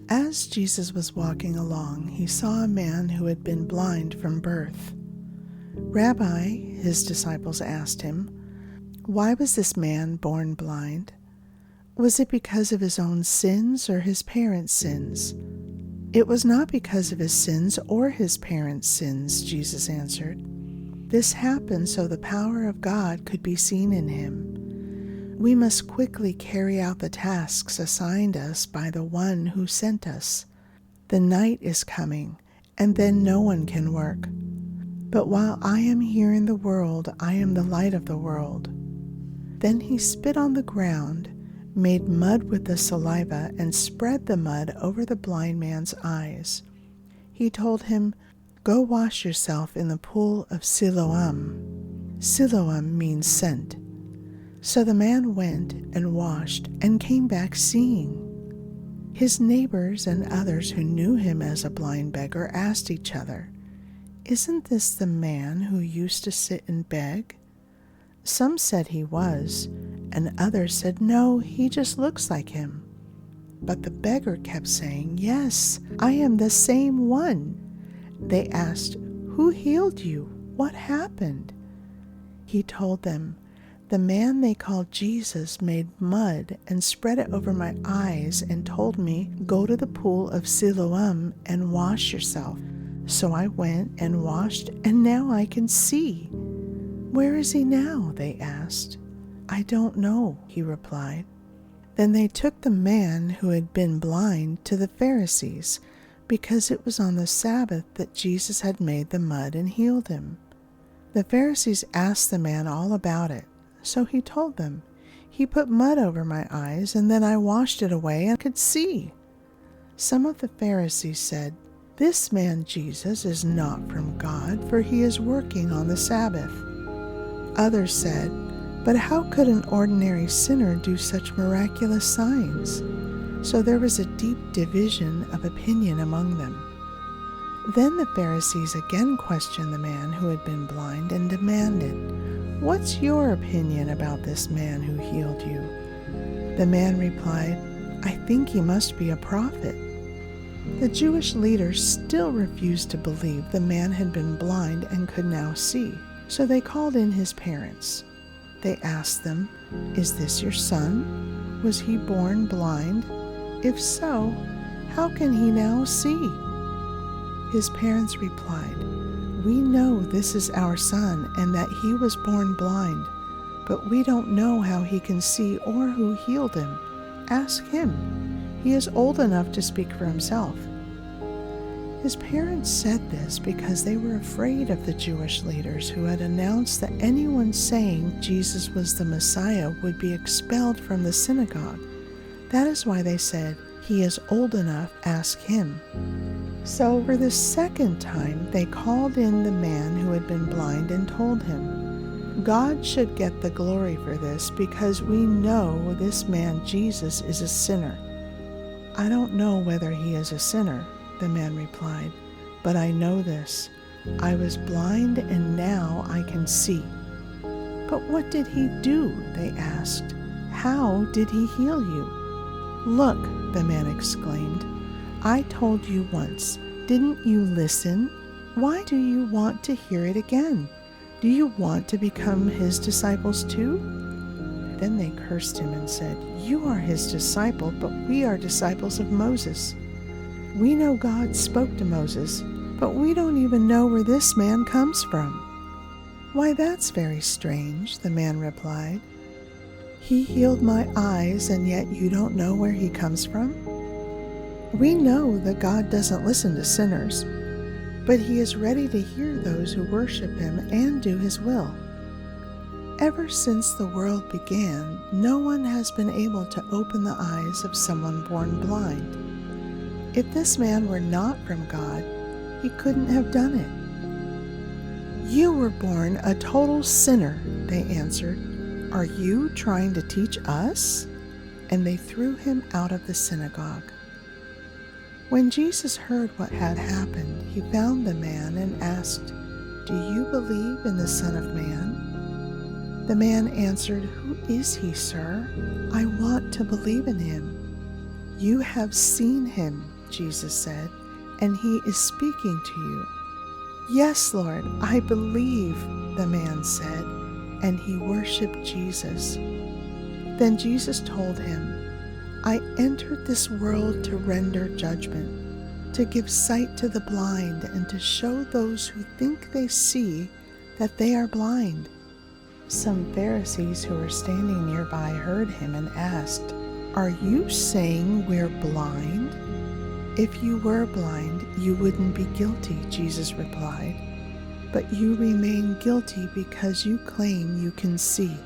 As Jesus was walking along, he saw a man who had been blind from birth. "Rabbi," his disciples asked him, "why was this man born blind? Was it because of his own sins or his parents' sins?" "It was not because of his sins or his parents' sins," Jesus answered. "This happened so the power of God could be seen in him. We must quickly carry out the tasks assigned us by the one who sent us. The night is coming, and then no one can work. But while I am here in the world, I am the light of the world." Then he spit on the ground, made mud with the saliva, and spread the mud over the blind man's eyes. He told him, "Go wash yourself in the pool of Siloam." Siloam means sent. So the man went and washed and came back seeing. His neighbors and others who knew him as a blind beggar asked each other, "Isn't this the man who used to sit and beg?" Some said he was, and others said, "No, he just looks like him." But the beggar kept saying, "Yes, I am the same one." They asked, "Who healed you? What happened?" He told them, "The man they called Jesus made mud and spread it over my eyes and told me, 'Go to the pool of Siloam and wash yourself.' So I went and washed, and now I can see." "Where is he now?" they asked. "I don't know," he replied. Then they took the man who had been blind to the Pharisees, because it was on the Sabbath that Jesus had made the mud and healed him. The Pharisees asked the man all about it. So he told them, "He put mud over my eyes, and then I washed it away and could see." Some of the Pharisees said, "This man Jesus is not from God, for he is working on the Sabbath." Others said, "But how could an ordinary sinner do such miraculous signs?" So there was a deep division of opinion among them. Then the Pharisees again questioned the man who had been blind and demanded, "What's your opinion about this man who healed you?" The man replied, "I think he must be a prophet." The Jewish leaders still refused to believe the man had been blind and could now see, so they called in his parents. They asked them, "Is this your son? Was he born blind? If so, how can he now see?" His parents replied, "We know this is our son and that he was born blind, but we don't know how he can see or who healed him. Ask him. He is old enough to speak for himself." His parents said this because they were afraid of the Jewish leaders who had announced that anyone saying Jesus was the Messiah would be expelled from the synagogue. That is why they said, "He is old enough, ask him." So for the second time they called in the man who had been blind and told him, "God should get the glory for this because we know this man Jesus is a sinner." "I don't know whether he is a sinner," the man replied, "but I know this. I was blind and now I can see." "But what did he do?" they asked. "How did he heal you?" "Look," the man exclaimed, "I told you once. Didn't you listen? Why do you want to hear it again? Do you want to become his disciples too?" Then they cursed him and said, "You are his disciple, but we are disciples of Moses. We know God spoke to Moses, but we don't even know where this man comes from." "Why, that's very strange," the man replied. "He healed my eyes, and yet you don't know where he comes from? We know that God doesn't listen to sinners, but he is ready to hear those who worship him and do his will. Ever since the world began, no one has been able to open the eyes of someone born blind. If this man were not from God, he couldn't have done it." "You were born a total sinner," they answered. "Are you trying to teach us?" And they threw him out of the synagogue. When Jesus heard what had happened, he found the man and asked, "Do you believe in the Son of Man?" The man answered, "Who is he, sir? I want to believe in him." "You have seen him. Jesus said, "and he is speaking to you." "Yes, Lord, I believe," the man said, and he worshiped Jesus. Then Jesus told him, "I entered this world to render judgment, to give sight to the blind, and to show those who think they see that they are blind." Some Pharisees who were standing nearby heard him and asked, "Are you saying we're blind?" "If you were blind, you wouldn't be guilty," Jesus replied. "But you remain guilty because you claim you can see."